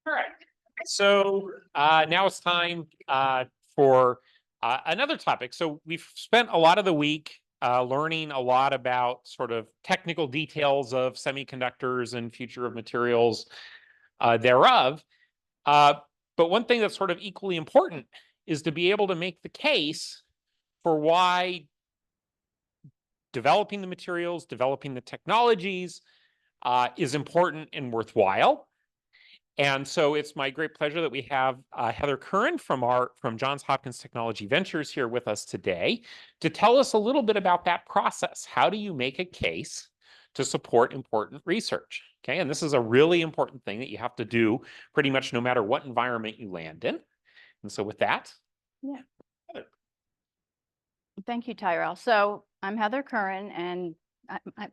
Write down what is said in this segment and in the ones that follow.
All right. So now it's time for another topic. So we've spent a lot of the week learning a lot about sort of technical details of semiconductors and future of materials thereof. But one thing that's sort of equally important is to be able to make the case for why developing the materials, developing the technologies is important and worthwhile. And so it's my great pleasure that we have Heather Curran from Johns Hopkins Technology Ventures here with us today to tell us a little bit about that process. How do you make a case to support important research? Okay, and this is a really important thing that you have to do pretty much no matter what environment you land in. And so with that, yeah. Heather. Thank you, Tyrell. So I'm Heather Curran, and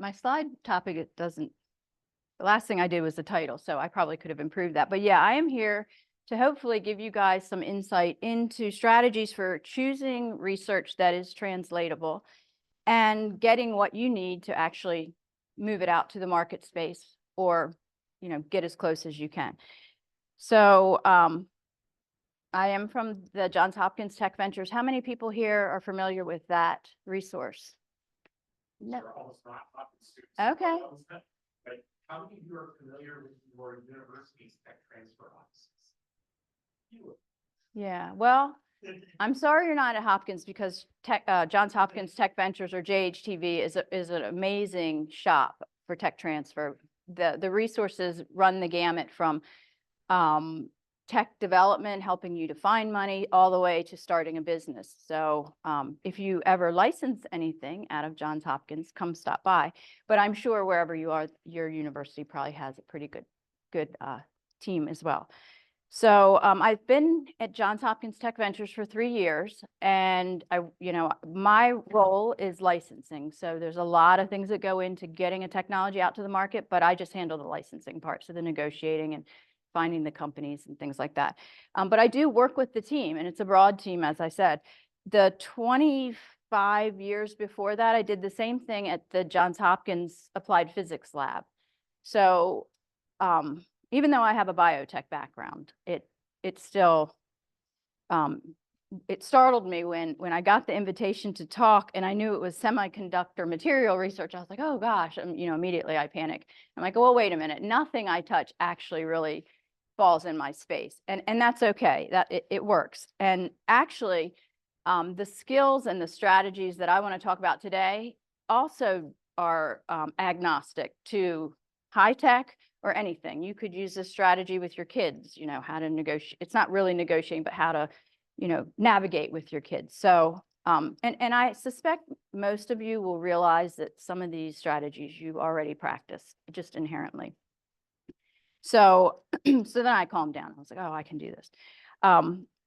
my slide topic, it doesn't, the last thing I did was the title, so I probably could have improved that. But yeah, I am here to hopefully give you guys some insight into strategies for choosing research that is translatable and getting what you need to actually move it out to the market space or, get as close as you can. So I am from the Johns Hopkins Tech Ventures. How many people here are familiar with that resource? No. Okay. But how many of you are familiar with your university's tech transfer offices? Yeah, well, I'm sorry you're not at Hopkins because Johns Hopkins Tech Ventures, or JHTV, is an amazing shop for tech transfer. The resources run the gamut from tech development, helping you to find money, all the way to starting a business. So if you ever license anything out of Johns Hopkins, come stop by. But I'm sure wherever you are, your university probably has a pretty good team as well. So I've been at Johns Hopkins Tech Ventures for 3 years, and my role is licensing. So there's a lot of things that go into getting a technology out to the market, but I just handle the licensing part, so the negotiating and finding the companies and things like that. But I do work with the team, and it's a broad team, as I said. The 25 years before that, I did the same thing at the Johns Hopkins Applied Physics Lab. So even though I have a biotech background, it still it startled me when I got the invitation to talk, and I knew it was semiconductor material research. I was like, oh gosh, immediately I panic. I'm like, well, wait a minute, nothing I touch actually really falls in my space, and that's okay. That it works. And actually, the skills and the strategies that I want to talk about today also are agnostic to high tech or anything. You could use this strategy with your kids, how to negotiate. It's not really negotiating, but how to, navigate with your kids. So, and I suspect most of you will realize that some of these strategies you already practice just inherently. So, so then I calmed down. I was like, oh, I can do this.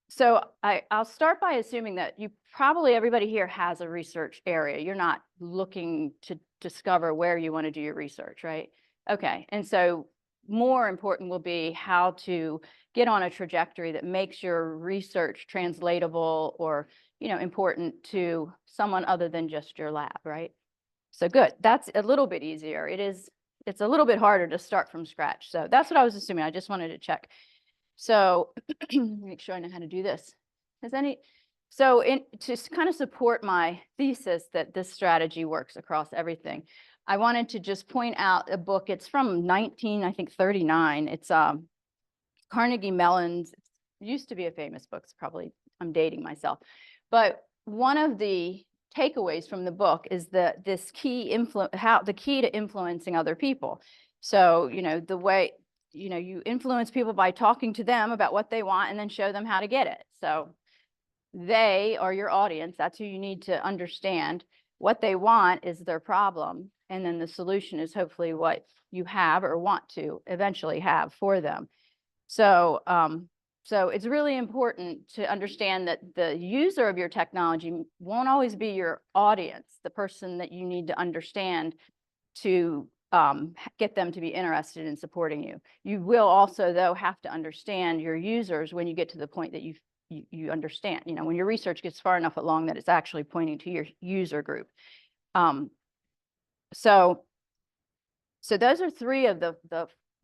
So I'll start by assuming that everybody here has a research area. You're not looking to discover where you want to do your research, right? Okay, and so more important will be how to get on a trajectory that makes your research translatable or, important to someone other than just your lab, right? So good, that's a little bit easier. It's a little bit harder to start from scratch. So that's what I was assuming. I just wanted to check. So make sure I know how to do this. To kind of support my thesis that this strategy works across everything, I wanted to just point out a book. It's from 1939. It's Carnegie Mellon's. It used to be a famous book. It's probably, I'm dating myself. But one of the takeaways from the book is the key to influencing other people. So, the way, you influence people by talking to them about what they want and then show them how to get it. So they are your audience. That's who you need to understand. What they want is their problem. And then the solution is hopefully what you have or want to eventually have for them. So, so it's really important to understand that the user of your technology won't always be your audience, the person that you need to understand to get them to be interested in supporting you. You will also, though, have to understand your users when you get to the point that you understand, when your research gets far enough along that it's actually pointing to your user group. So those are three of the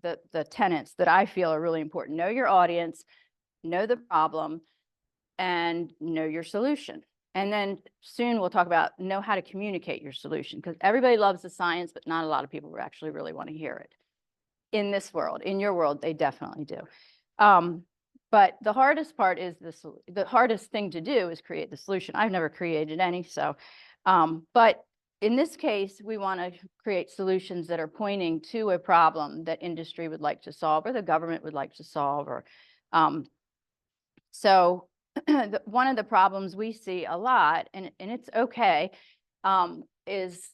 the tenets that I feel are really important. Know your audience, know the problem, and know your solution. And then soon we'll talk about know how to communicate your solution, because everybody loves the science, but not a lot of people actually really want to hear it. In this world, in your world, they definitely do. But the hardest part is the hardest thing to do is create the solution. I've never created any, so, but in this case, we want to create solutions that are pointing to a problem that industry would like to solve or the government would like to solve. Or so one of the problems we see a lot, and it's okay, is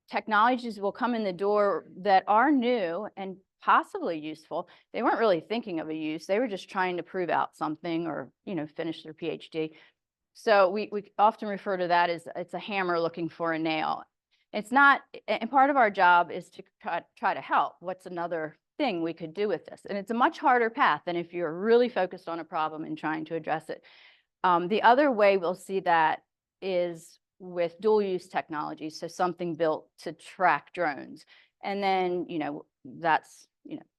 technologies will come in the door that are new and possibly useful. They weren't really thinking of a use. They were just trying to prove out something or, finish their PhD. So we often refer to that as it's a hammer looking for a nail. It's not, and part of our job is to try to help. What's another thing we could do with this? And it's a much harder path than if you're really focused on a problem and trying to address it. The other way we'll see that is with dual use technology. So something built to track drones. And then, that's,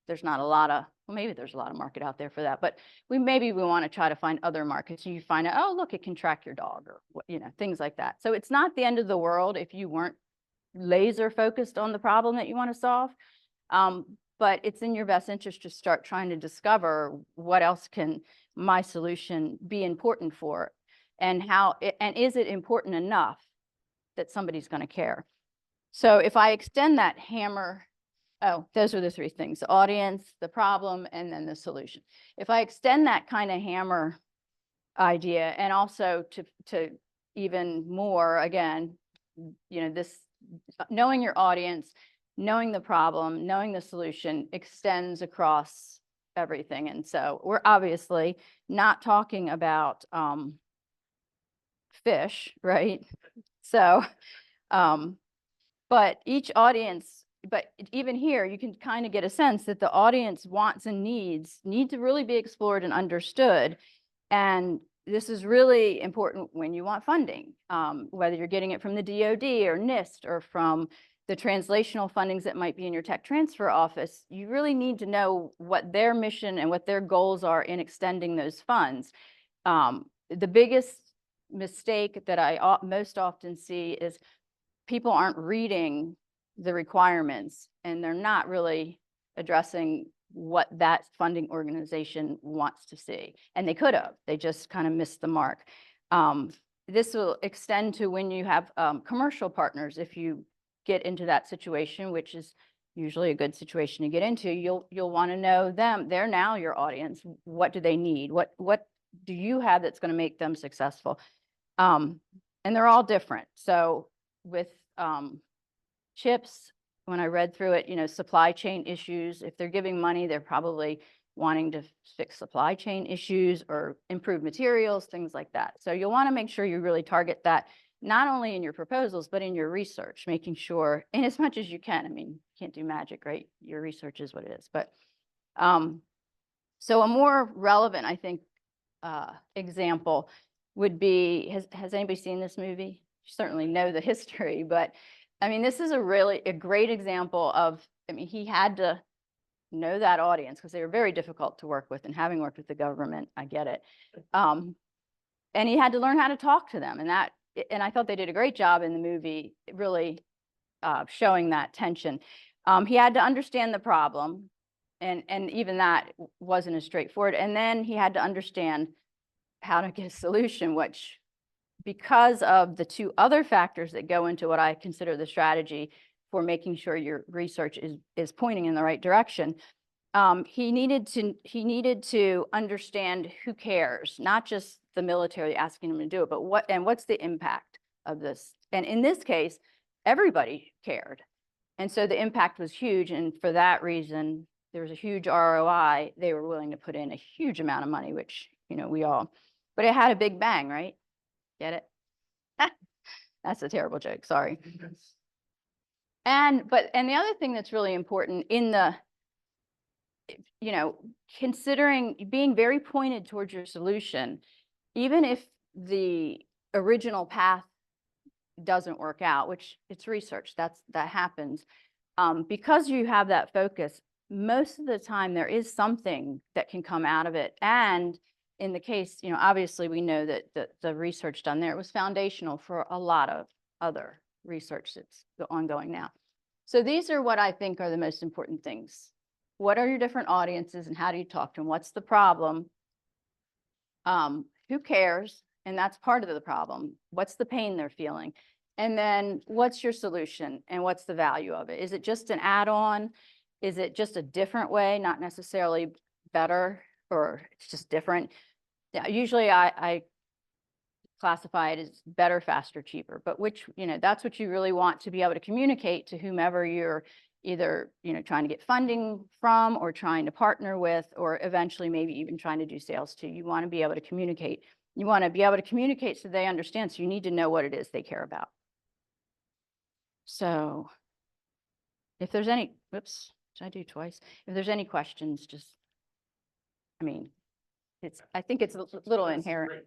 there's not a lot of, well, maybe there's a lot of market out there for that, but maybe we want to try to find other markets. You find out, oh, look, it can track your dog or, things like that. So it's not the end of the world if you weren't laser focused on the problem that you want to solve. But it's in your best interest to start trying to discover what else can my solution be important for, and and is it important enough that somebody's going to care? So if I extend that hammer, those are the three things: the audience, the problem, and then the solution. If I extend that kind of hammer idea, and also to even more, again, this knowing your audience, knowing the problem, knowing the solution extends across everything. And so we're obviously not talking about fish, right? So, but each audience, but even here, you can kind of get a sense that the audience wants and needs need to really be explored and understood. And this is really important when you want funding, whether you're getting it from the DoD or NIST or from the translational fundings that might be in your tech transfer office. You really need to know what their mission and what their goals are in extending those funds. The biggest mistake that I most often see is people aren't reading the requirements, and they're not really addressing what that funding organization wants to see. And they could have, they just kind of missed the mark. This will extend to when you have commercial partners. If you get into that situation, which is usually a good situation to get into, you'll want to know them. They're now your audience. What do they need? What do you have that's going to make them successful? And they're all different. So with chips, when I read through it, supply chain issues, if they're giving money, they're probably wanting to fix supply chain issues or improve materials, things like that. So you'll want to make sure you really target that, not only in your proposals, but in your research, making sure, and as much as you can. I mean, you can't do magic, right? Your research is what it is. But so a more relevant, I think, example would be, has anybody seen this movie? You certainly know the history, but I mean, this is a great example of, I mean, he had to know that audience because they were very difficult to work with, and having worked with the government, I get it. And he had to learn how to talk to them, and I thought they did a great job in the movie, really showing that tension. He had to understand the problem, and even that wasn't as straightforward. And then he had to understand how to get a solution, which, because of the two other factors that go into what I consider the strategy for making sure your research is pointing in the right direction, he needed to understand who cares, not just the military asking him to do it, but what's the impact of this. And in this case, everybody cared, and so the impact was huge. And for that reason, there was a huge ROI. They were willing to put in a huge amount of money, which but it had a big bang, right? Get it? That's a terrible joke, sorry. And the other thing that's really important in the, considering being very pointed towards your solution, even if the original path doesn't work out, which it's research, that happens, because you have that focus, most of the time there is something that can come out of it. And in the case, obviously we know that the research done there was foundational for a lot of other research that's ongoing now. So these are what I think are the most important things. What are your different audiences and how do you talk to them? What's the problem? Who cares? And that's part of the problem. What's the pain they're feeling? And then what's your solution and what's the value of it? Is it just an add-on? Is it just a different way, not necessarily better, or it's just different? Yeah, usually I classify it as better, faster, cheaper, but that's what you really want to be able to communicate to whomever you're either, trying to get funding from or trying to partner with, or eventually maybe even trying to do sales to. You want to be able to communicate. You want to be able to communicate so they understand. So you need to know what it is they care about. So if there's any, whoops, should I do twice? If there's any questions, just, I think it's a little inherent.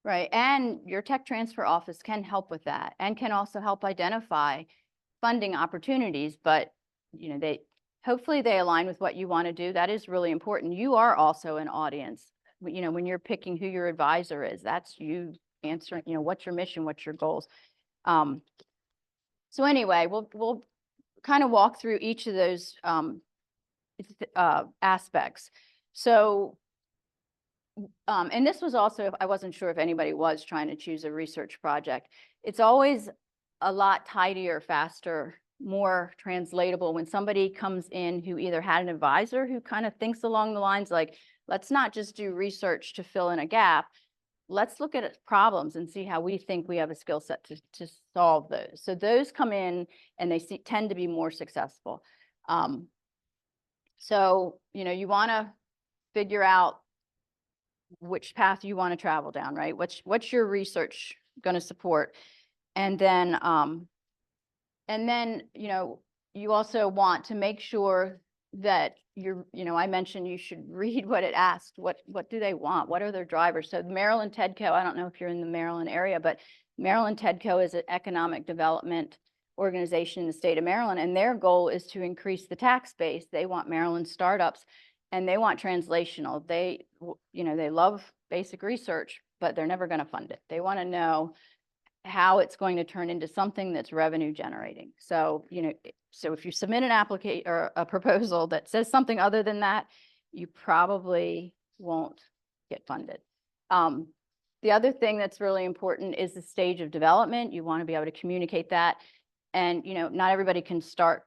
Right, and your tech transfer office can help with that and can also help identify funding opportunities, but hopefully they align with what you want to do. That is really important. You are also an audience. When you're picking who your advisor is, that's you answering, what's your mission, what's your goals. So anyway, we'll kind of walk through each of those aspects. So, and this was also, I wasn't sure if anybody was trying to choose a research project. It's always a lot tidier, faster, more translatable when somebody comes in who either had an advisor who kind of thinks along the lines like, let's not just do research to fill in a gap. Let's look at problems and see how we think we have a skill set to solve those. So those come in and they tend to be more successful. So, you want to figure out which path you want to travel down, right? What's your research going to support? And then, you also want to make sure that I mentioned you should read what it asked. What do they want? What are their drivers? So Maryland TEDCO, I don't know if you're in the Maryland area, but Maryland TEDCO is an economic development organization in the state of Maryland, and their goal is to increase the tax base. They want Maryland startups, and they want translational. They love basic research, but they're never going to fund it. They want to know how it's going to turn into something that's revenue generating. So, so if you submit an application or a proposal that says something other than that, you probably won't get funded. The other thing that's really important is the stage of development. You want to be able to communicate that. And, not everybody can start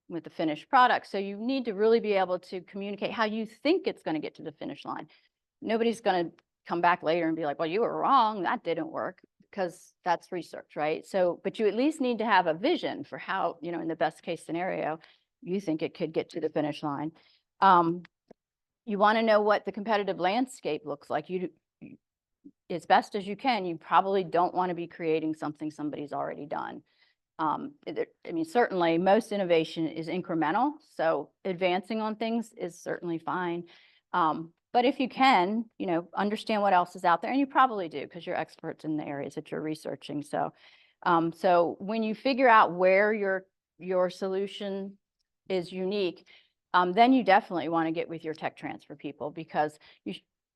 with the finished product. So you need to really be able to communicate how you think it's going to get to the finish line. Nobody's going to come back later and be like, well, you were wrong. That didn't work, because that's research, right? So, but you at least need to have a vision for how, in the best case scenario, you think it could get to the finish line. You want to know what the competitive landscape looks like. As best as you can, you probably don't want to be creating something somebody's already done. Certainly most innovation is incremental, so advancing on things is certainly fine. But if you can, understand what else is out there, and you probably do because you're experts in the areas that you're researching. So, so when you figure out where your solution is unique, then you definitely want to get with your tech transfer people, because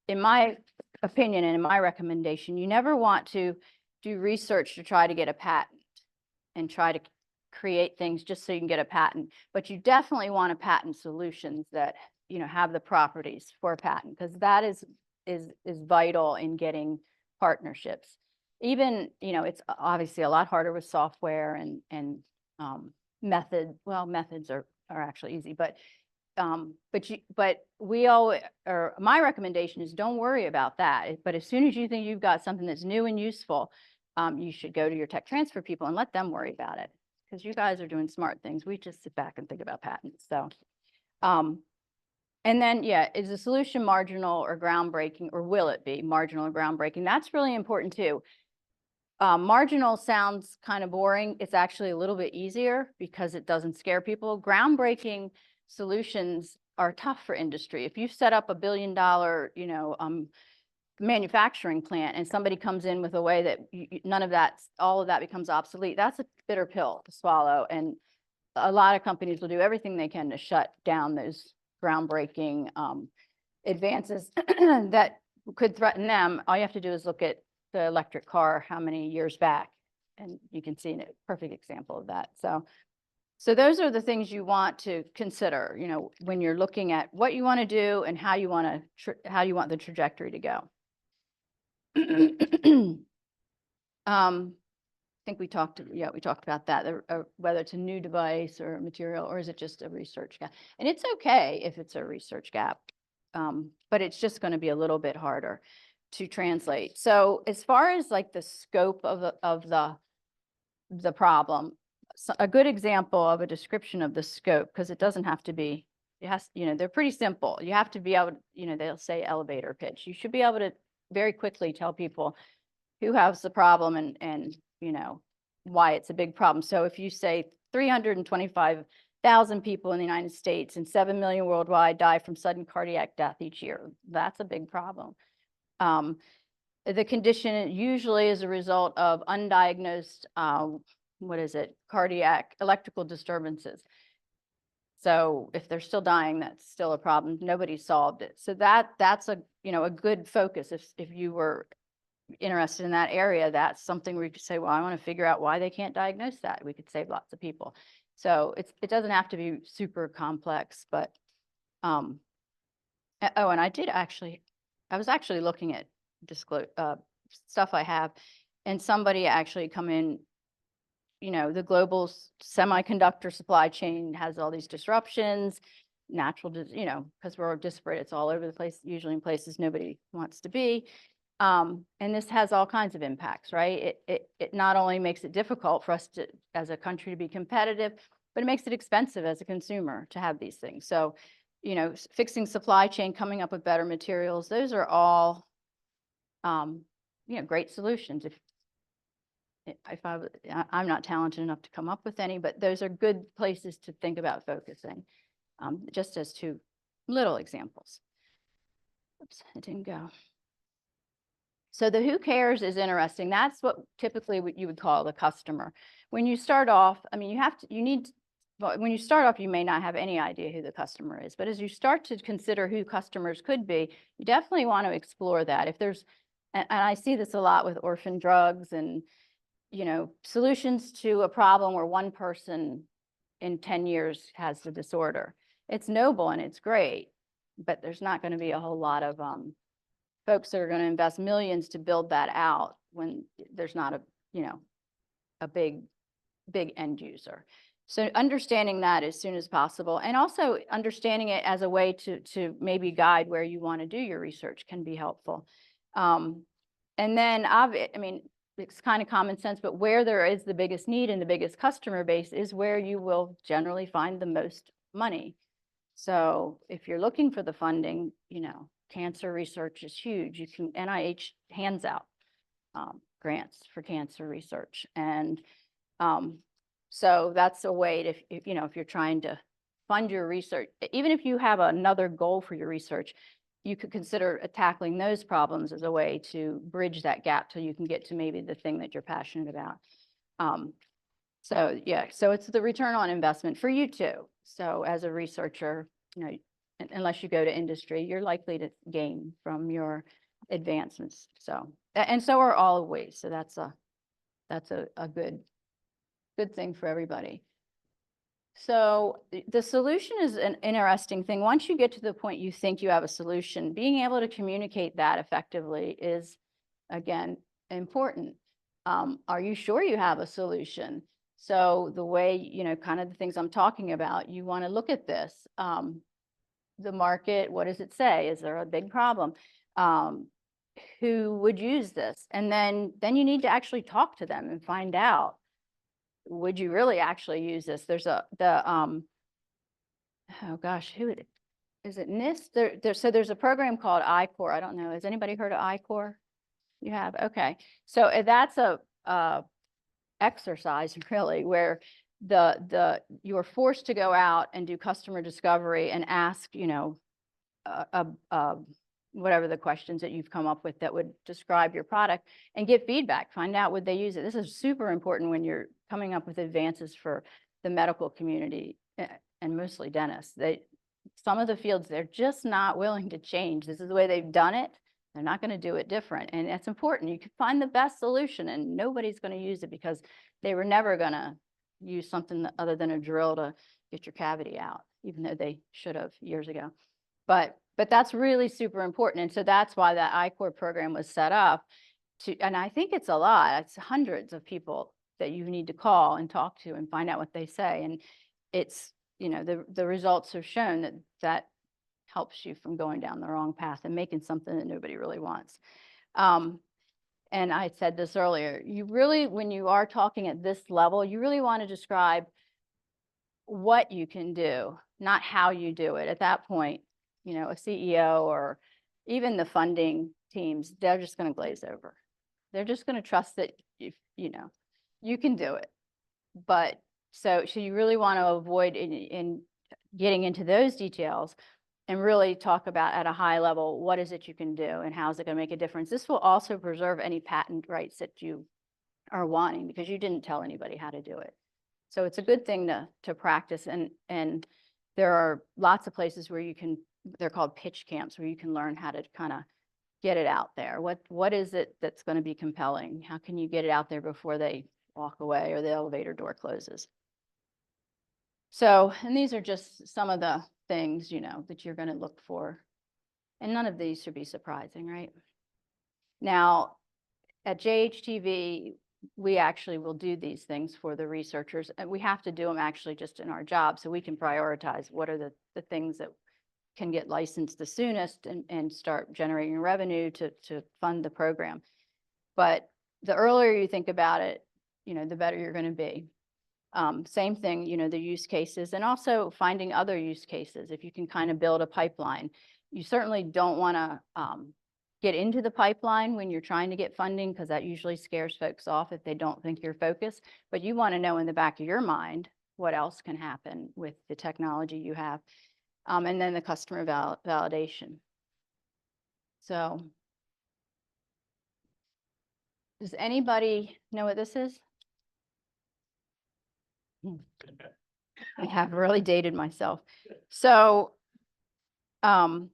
in my opinion and in my recommendation, you never want to do research to try to get a patent and try to create things just so you can get a patent. But you definitely want to patent solutions that have the properties for a patent, because that is vital in getting partnerships. Even it's obviously a lot harder with software and methods are actually easy, but my recommendation is don't worry about that. But as soon as you think you've got something that's new and useful, you should go to your tech transfer people and let them worry about it, because you guys are doing smart things. We just sit back and think about patents. So, and then, is the solution marginal or groundbreaking, or will it be marginal or groundbreaking? That's really important too. Marginal sounds kind of boring. It's actually a little bit easier because it doesn't scare people. Groundbreaking solutions are tough for industry. If you set up $1 billion, manufacturing plant and somebody comes in with a way that none of that, all of that becomes obsolete, that's a bitter pill to swallow. And a lot of companies will do everything they can to shut down those groundbreaking advances that could threaten them. All you have to do is look at the electric car, how many years back, and you can see a perfect example of that. So those are the things you want to consider, when you're looking at what you want to do and how you want the trajectory to go. I think we talked about that, whether it's a new device or a material, or is it just a research gap? And it's okay if it's a research gap, but it's just going to be a little bit harder to translate. So as far as like the scope of the problem, a good example of a description of the scope, because it doesn't have to be, they're pretty simple. You have to be able to, they'll say elevator pitch. You should be able to very quickly tell people who has the problem and why it's a big problem. So if you say 325,000 people in the United States and 7 million worldwide die from sudden cardiac death each year, that's a big problem. The condition usually is a result of undiagnosed, cardiac electrical disturbances. So if they're still dying, that's still a problem. Nobody solved it. So that's a good focus. If you were interested in that area, that's something where you could say, well, I want to figure out why they can't diagnose that. We could save lots of people. So it doesn't have to be super complex, but and I was actually looking at stuff I have, and somebody actually come in. The global semiconductor supply chain has all these disruptions, because we're disparate. It's all over the place, usually in places nobody wants to be. And this has all kinds of impacts, right? It not only makes it difficult for us as a country to be competitive, but it makes it expensive as a consumer to have these things. So, fixing supply chain, coming up with better materials, those are all, great solutions. I'm not talented enough to come up with any, but those are good places to think about focusing, just as two little examples. Oops, it didn't go. So the who cares is interesting. That's what typically what you would call the customer. When you start off, when you start off, you may not have any idea who the customer is, but as you start to consider who customers could be, you definitely want to explore that. If there's, and I see this a lot with orphan drugs and, solutions to a problem where one person in 10 years has the disorder. It's noble and it's great, but there's not going to be a whole lot of folks that are going to invest millions to build that out when there's not a big end user. So understanding that as soon as possible, and also understanding it as a way to maybe guide where you want to do your research can be helpful. And then it's kind of common sense, but where there is the biggest need and the biggest customer base is where you will generally find the most money. So if you're looking for the funding, cancer research is huge. NIH hands out grants for cancer research. And so that's a way to, if you're trying to fund your research, even if you have another goal for your research, you could consider tackling those problems as a way to bridge that gap till you can get to maybe the thing that you're passionate about. So it's the return on investment for you too. So as a researcher, unless you go to industry, you're likely to gain from your advancements. So, and so are all ways. So that's a good thing for everybody. So the solution is an interesting thing. Once you get to the point you think you have a solution, being able to communicate that effectively is, again, important. Are you sure you have a solution? So the way, kind of the things I'm talking about, you want to look at this. The market, what does it say? Is there a big problem? Who would use this? And then you need to actually talk to them and find out, would you really actually use this? There's oh gosh, who is it? NIST? So there's a program called I-Corps. I don't know. Has anybody heard of I-Corps? You have? Okay. So that's a exercise really where you're forced to go out and do customer discovery and ask, whatever the questions that you've come up with that would describe your product and get feedback, find out would they use it. This is super important when you're coming up with advances for the medical community and mostly dentists. Some of the fields, they're just not willing to change. This is the way they've done it. They're not going to do it different. And it's important. You can find the best solution and nobody's going to use it because they were never going to use something other than a drill to get your cavity out, even though they should have years ago. But that's really super important. And so that's why that I-Corps program was set up and I think it's a lot. It's hundreds of people that you need to call and talk to and find out what they say. And it's, the results have shown that helps you from going down the wrong path and making something that nobody really wants. And I said this earlier, you really, when you are talking at this level, you really want to describe what you can do, not how you do it. At that point, a CEO or even the funding teams, they're just going to glaze over. They're just going to trust that you can do it. But so you really want to avoid in getting into those details and really talk about at a high level, what is it you can do and how is it going to make a difference? This will also preserve any patent rights that you are wanting because you didn't tell anybody how to do it. So it's a good thing to practice. And there are lots of places where they're called pitch camps, where you can learn how to kind of get it out there. What is it that's going to be compelling? How can you get it out there before they walk away or the elevator door closes? So, and these are just some of the things, that you're going to look for. And none of these should be surprising, right? Now, at JHTV, we actually will do these things for the researchers, and we have to do them actually just in our job so we can prioritize what are the things that can get licensed the soonest and start generating revenue to fund the program. But the earlier you think about it, the better you're going to be. Same thing, the use cases and also finding other use cases. If you can kind of build a pipeline, you certainly don't want to get into the pipeline when you're trying to get funding because that usually scares folks off if they don't think you're focused. But you want to know in the back of your mind what else can happen with the technology you have. And then the customer validation. So does anybody know what this is? I have really dated myself. So, I've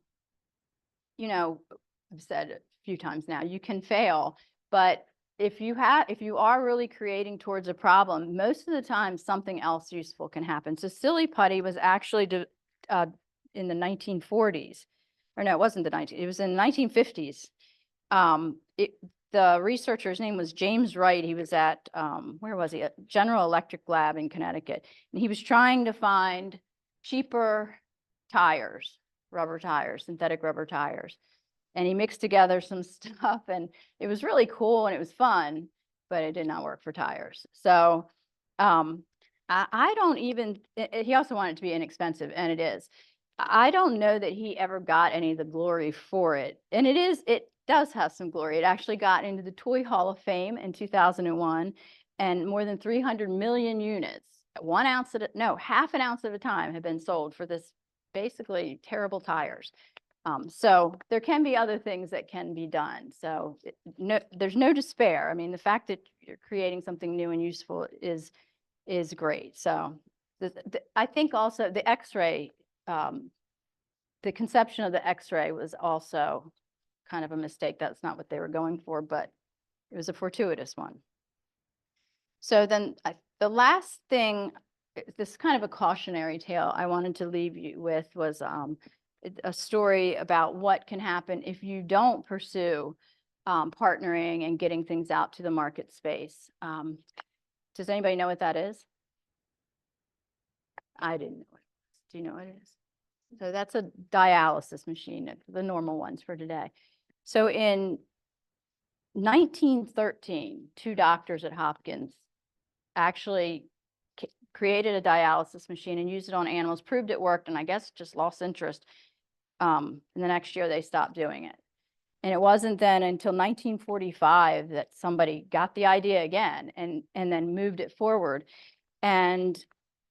said a few times now, you can fail, but if you are really creating towards a problem, most of the time something else useful can happen. So silly putty was actually in the 1940s, or no, it wasn't it was in the 1950s. The researcher's name was James Wright. He was at, where was he? At General Electric Lab in Connecticut. And he was trying to find cheaper tires, rubber tires, synthetic rubber tires. And he mixed together some stuff and it was really cool and it was fun, but it did not work for tires. So I don't even, he also wanted it to be inexpensive, and it is. I don't know that he ever got any of the glory for it. And it does have some glory. It actually got into the Toy Hall of Fame in 2001, and more than 300 million units, half an ounce at a time have been sold for this basically terrible tires. So there can be other things that can be done. So there's no despair. I mean, the fact that you're creating something new and useful is great. So I think also the X-ray, the conception of the X-ray was also kind of a mistake. That's not what they were going for, but it was a fortuitous one. So then the last thing, this is kind of a cautionary tale I wanted to leave you with was a story about what can happen if you don't pursue partnering and getting things out to the market space. Does anybody know what that is? I didn't know it. Do you know what it is? So that's a dialysis machine, the normal ones for today. So in 1913, two doctors at Hopkins actually created a dialysis machine and used it on animals, proved it worked, and I guess just lost interest. And the next year they stopped doing it. And it wasn't then until 1945 that somebody got the idea again and then moved it forward. And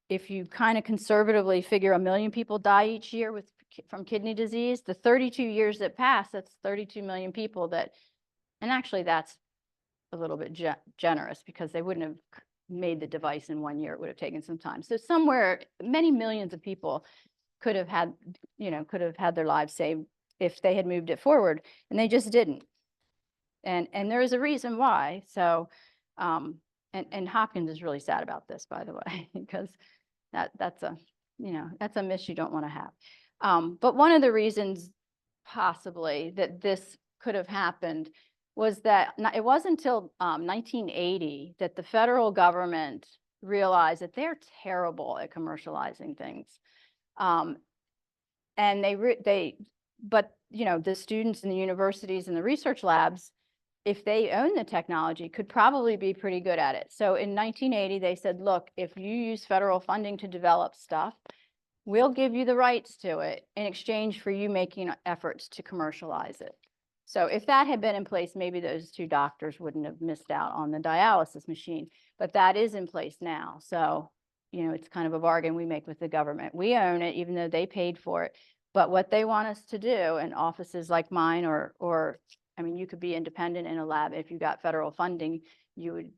if you kind of conservatively figure 1 million people die each year from kidney disease, the 32 years that pass, that's 32 million people that, and actually that's a little bit generous because they wouldn't have made the device in 1 year. It would have taken some time. So somewhere, many millions of people could have had, could have had their lives saved if they had moved it forward, and they just didn't. And there is a reason why. So, and Hopkins is really sad about this, by the way, because that's a, that's a miss you don't want to have. But one of the reasons possibly that this could have happened was that it wasn't until 1980 that the federal government realized that they're terrible at commercializing things. And but the students in the universities and the research labs, if they own the technology, could probably be pretty good at it. So in 1980, they said, look, if you use federal funding to develop stuff, we'll give you the rights to it in exchange for you making efforts to commercialize it. So if that had been in place, maybe those two doctors wouldn't have missed out on the dialysis machine, but that is in place now. So, it's kind of a bargain we make with the government. We own it, even though they paid for it. But what they want us to do, and offices like mine, or I mean, you could be independent in a lab. If you got federal funding, you would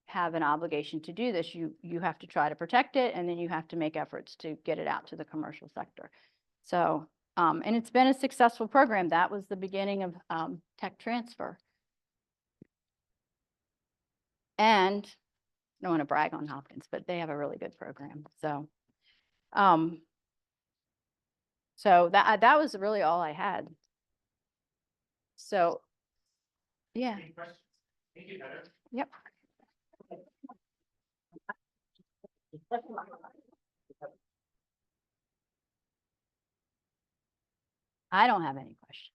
have an obligation to do this. You have to try to protect it, and then you have to make efforts to get it out to the commercial sector. So, and it's been a successful program. That was the beginning of tech transfer. And I don't want to brag on Hopkins, but they have a really good program. So, so that was really all I had. So, yeah. Any questions? Thank you, Heather. Yep. I don't have any questions.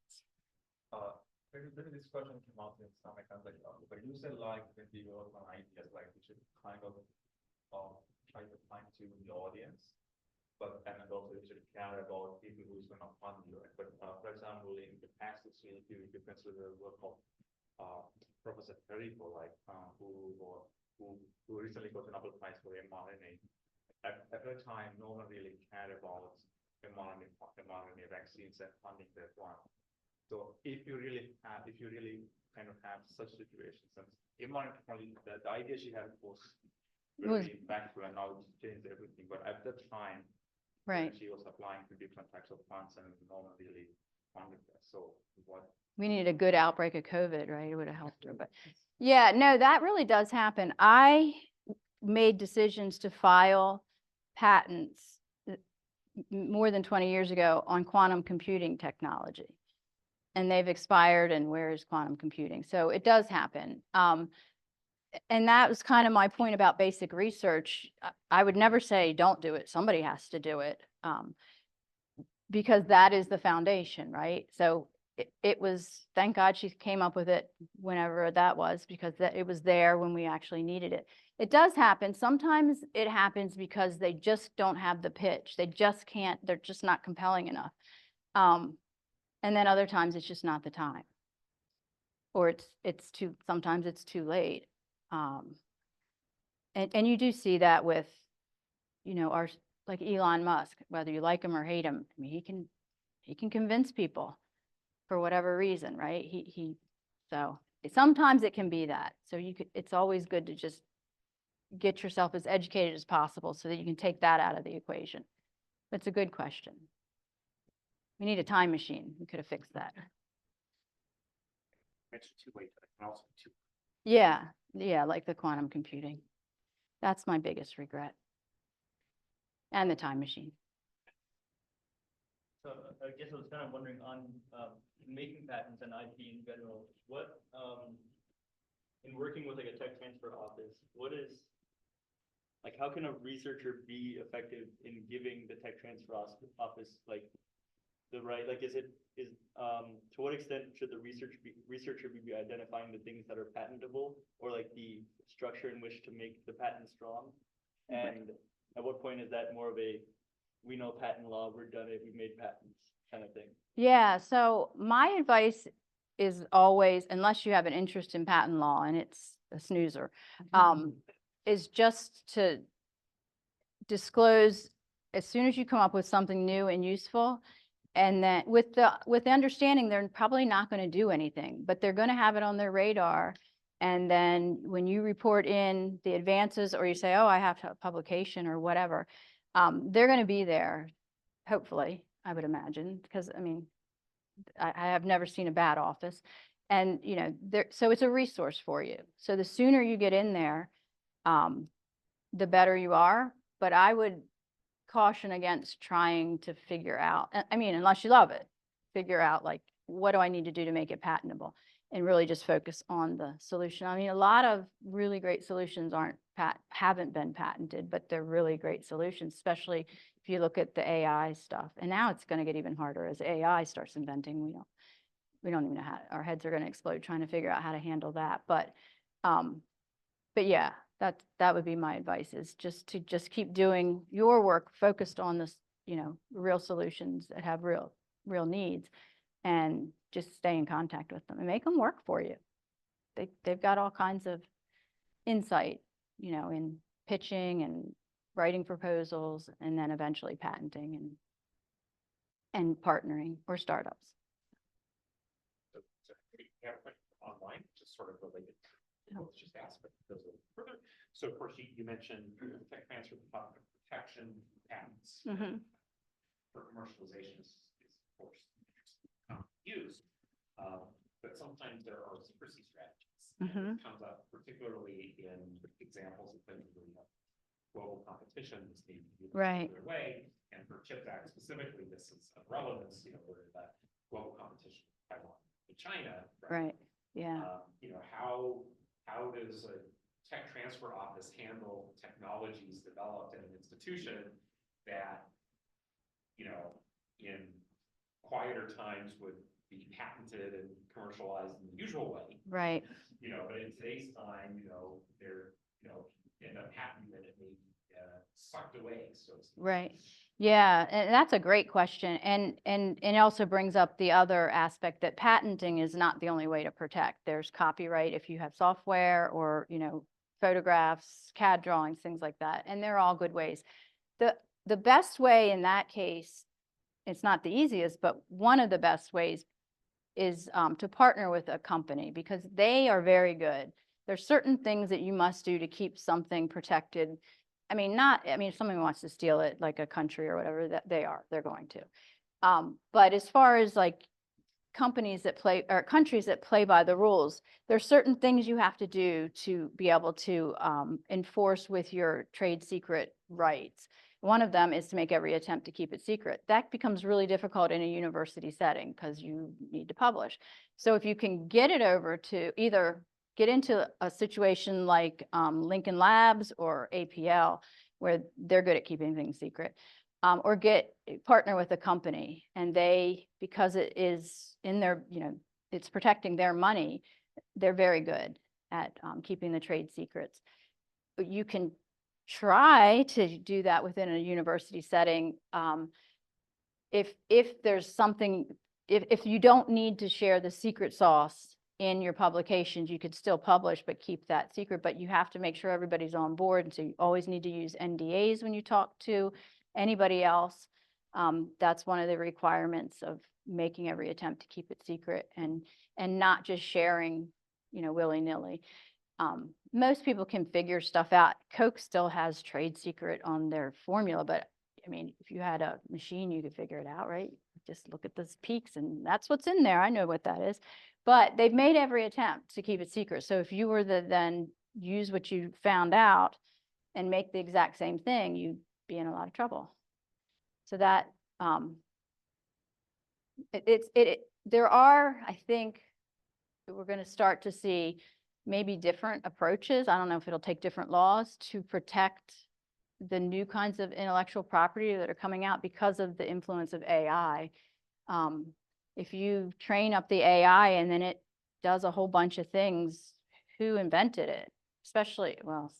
Maybe this question came out in some kind of but you said like when we work on ideas, like we should kind of try to find to the audience, but and also you should care about people who's going to fund you. But for example, in the past, if you consider the work of Professor Curran, like who recently got a Nobel Prize for mRNA. At that time, no one really cared about mRNA vaccines and funding that one. So if you really kind of have such situations, and mRNA technology, the idea she had was very impactful, and now it's changed everything. But at that time, right, she was applying to different types of funds, and no one really funded that. So what? We needed a good outbreak of COVID, right? It would have helped her. But yeah, no, that really does happen. I made decisions to file patents more than 20 years ago on quantum computing technology. And they've expired, and where is quantum computing? So it does happen. And that was kind of my point about basic research. I would never say don't do it. Somebody has to do it, because that is the foundation, right? So it was, thank God she came up with it whenever that was, because it was there when we actually needed it. It does happen. Sometimes it happens because they just don't have the pitch. They just can't, they're just not compelling enough. And then other times it's just not the time, or sometimes it's too late. And you do see that with, like Elon Musk, whether you like him or hate him. I mean, he can convince people for whatever reason, right? So sometimes it can be that. So it's always good to just get yourself as educated as possible so that you can take that out of the equation. That's a good question. We need a time machine. We could have fixed that. Yeah, like the quantum computing. That's my biggest regret. And the time machine. So I guess I was kind of wondering on making patents and IP in general, what in working with like a tech transfer office, what is like, how can a researcher be effective in giving the tech transfer office like the right, like to what extent should the researcher be identifying the things that are patentable, or like the structure in which to make the patent strong? And at what point is that more of a, we know patent law, we're done it, we've made patents kind of thing? Yeah, so my advice is always, unless you have an interest in patent law, and it's a snoozer, is just to disclose as soon as you come up with something new and useful. And then with the understanding, they're probably not going to do anything, but they're going to have it on their radar. And then when you report in the advances, or you say, oh, I have to have publication or whatever, they're going to be there, hopefully, I would imagine, because I mean, I have never seen a bad office. And, you know, so it's a resource for you. So the sooner you get in there, the better you are. But I would caution against trying to figure out, I mean, unless you love it, figure out like, what do I need to do to make it patentable, and really just focus on the solution. I mean, a lot of really great solutions haven't been patented, but they're really great solutions, especially if you look at the AI stuff. And now it's going to get even harder as AI starts inventing. We don't even know how, our heads are going to explode trying to figure out how to handle that. But yeah, that would be my advice, is just to keep doing your work focused on this, you know, real solutions that have real needs, and just stay in contact with them and make them work for you. They've got all kinds of insight, you know, in pitching and writing proposals, and then eventually patenting and partnering, or startups. So we have a question online, just sort of related to what was just asked, but goes a little further. So of course, you mentioned tech transfer, protection, patents for commercialization is of course used, but sometimes there are secrecy strategies. It comes up particularly in examples of things where you have global competition that's being used in a particular way, and for CHIPS Act specifically, this is of relevance. You know, where that global competition with Taiwan and China, Right. Yeah. You know, how does a tech transfer office handle technologies developed in an institution that, you know, in quieter times would be patented and commercialized in the usual way? Right. You know, but in today's time, you know, they're, you know, end up patenting that it may be sucked away, so to speak. Right. Yeah, and that's a great question. And it also brings up the other aspect that patenting is not the only way to protect. There's copyright if you have software, or, you know, photographs, CAD drawings, things like that. And they're all good ways. The best way in that case, it's not the easiest, but one of the best ways is to partner with a company, because they are very good. There's certain things that you must do to keep something protected. I mean, if someone wants to steal it, like a country or whatever, that they're going to. But as far as like companies that play, or countries that play by the rules, there's certain things you have to do to be able to enforce with your trade secret rights. One of them is to make every attempt to keep it secret. That becomes really difficult in a university setting because you need to publish. So if you can get it over to either get into a situation like Lincoln Labs or APL, where they're good at keeping things secret, or partner with a company, and because it is in their, you know, it's protecting their money, they're very good at keeping the trade secrets. But you can try to do that within a university setting. If there's something, if you don't need to share the secret sauce in your publications, you could still publish, but keep that secret. But you have to make sure everybody's on board. And so you always need to use NDAs when you talk to anybody else. That's one of the requirements of making every attempt to keep it secret, and not just sharing, you know, willy-nilly. Most people can figure stuff out. Coke still has trade secret on their formula, but I mean, if you had a machine, you could figure it out, right? Just look at those peaks and that's what's in there. I know what that is. But they've made every attempt to keep it secret. So if you were to then use what you found out and make the exact same thing, you'd be in a lot of trouble. So that there are, I think, we're going to start to see maybe different approaches. I don't know if it'll take different laws to protect the new kinds of intellectual property that are coming out because of the influence of AI. If you train up the AI and then it does a whole bunch of things, who invented it? Especially, well,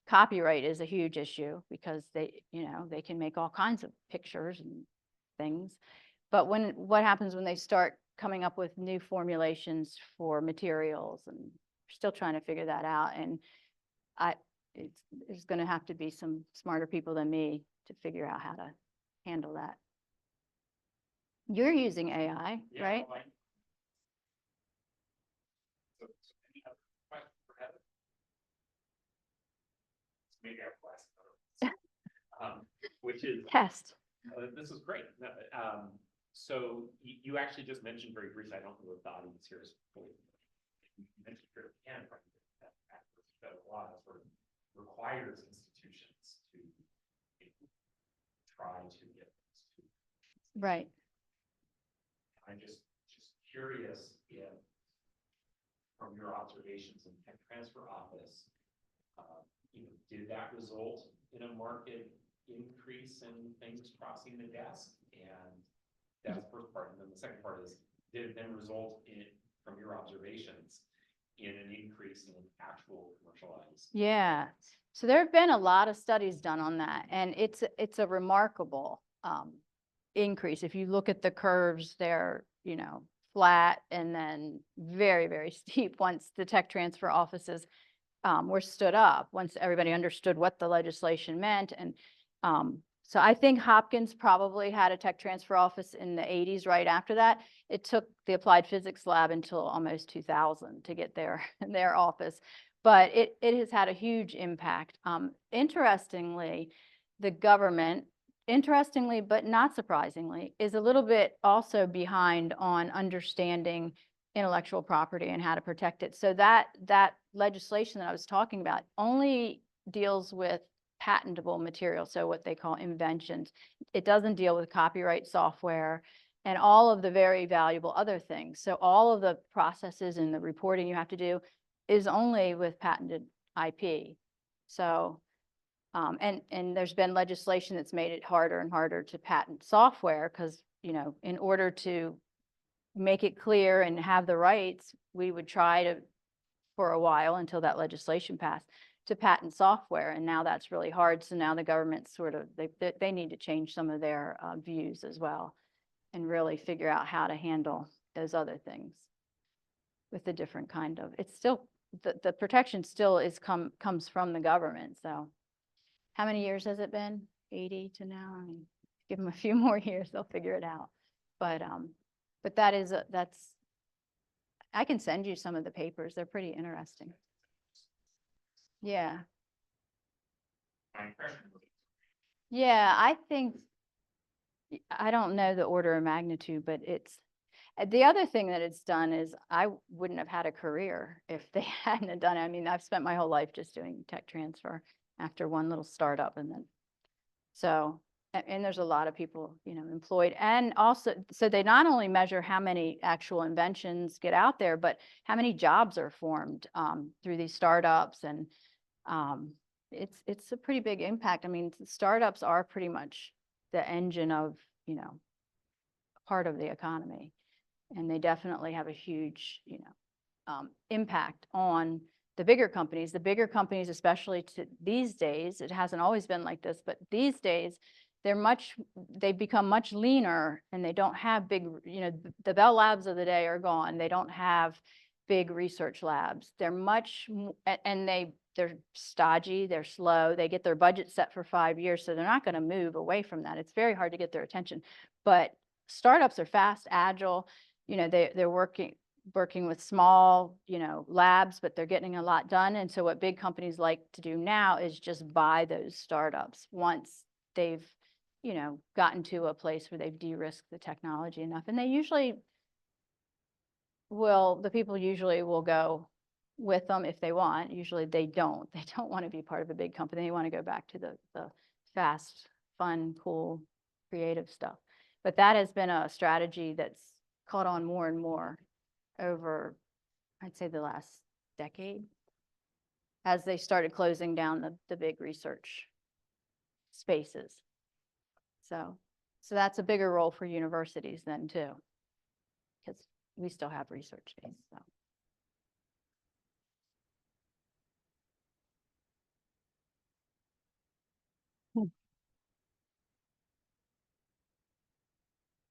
copyright is a huge issue because they, you know, they can make all kinds of pictures and things. But what happens when they start coming up with new formulations for materials, and we're still trying to figure that out. And there's going to have to be some smarter people than me to figure out how to handle that. You're using AI, Yeah, right? So any other questions for Heather? Maybe I will ask another one. Which is, Test. this is great. No, so you actually just mentioned very briefly, I don't know if the audience here is fully, you mentioned very again, that federal law sort of requires institutions to try to get this to. Right. I'm just curious if, from your observations in tech transfer office, did that result in a market increase in things crossing the desk? And that's the first part. And then the second part is, did it then result in, from your observations, in an increase in actual commercialized? Yeah. So there have been a lot of studies done on that, and it's a remarkable increase. If you look at the curves, they're, flat and then very, very steep once the tech transfer offices were stood up, once everybody understood what the legislation meant. And so I think Hopkins probably had a tech transfer office in the 80s right after that. It took the applied physics lab until almost 2000 to get their office, but it has had a huge impact. Interestingly, the government, but not surprisingly, is a little bit also behind on understanding intellectual property and how to protect it. So that legislation that I was talking about only deals with patentable material, so what they call inventions. It doesn't deal with copyright software and all of the very valuable other things. So all of the processes and the reporting you have to do is only with patented IP. So, and there's been legislation that's made it harder and harder to patent software because, in order to make it clear and have the rights, we would try to, for a while until that legislation passed, to patent software. And now that's really hard. So now the government sort of, they need to change some of their views as well and really figure out how to handle those other things with a different kind of, it's still, the protection still comes from the government. So how many years has it been? 80 to now? I mean, give them a few more years, they'll figure it out. But that's, I can send you some of the papers. They're pretty interesting. Yeah. My impression was Yeah, I think, I don't know the order of magnitude, but it's, the other thing that it's done is I wouldn't have had a career if they hadn't have done it. I mean, I've spent my whole life just doing tech transfer after one little startup, and then, so, and there's a lot of people, employed. And also, so they not only measure how many actual inventions get out there, but how many jobs are formed through these startups. And it's a pretty big impact. I mean, startups are pretty much the engine of, part of the economy. And they definitely have a huge, impact on the bigger companies. The bigger companies, especially these days, it hasn't always been like this, but these days, they've become much leaner, and they don't have big, the Bell Labs of the day are gone. They don't have big research labs. They're and they're stodgy, they're slow, they get their budget set for 5 years, so they're not going to move away from that. It's very hard to get their attention. But startups are fast, agile, they're working with small, labs, but they're getting a lot done. And so what big companies like to do now is just buy those startups once they've, gotten to a place where they've de-risked the technology enough. And they usually the people usually will go with them if they want. Usually they don't want to be part of a big company. They want to go back to the fast, fun, cool, creative stuff. But that has been a strategy that's caught on more and more over, I'd say, the last decade, as they started closing down the big research spaces. So that's a bigger role for universities then too, because we still have research space. So.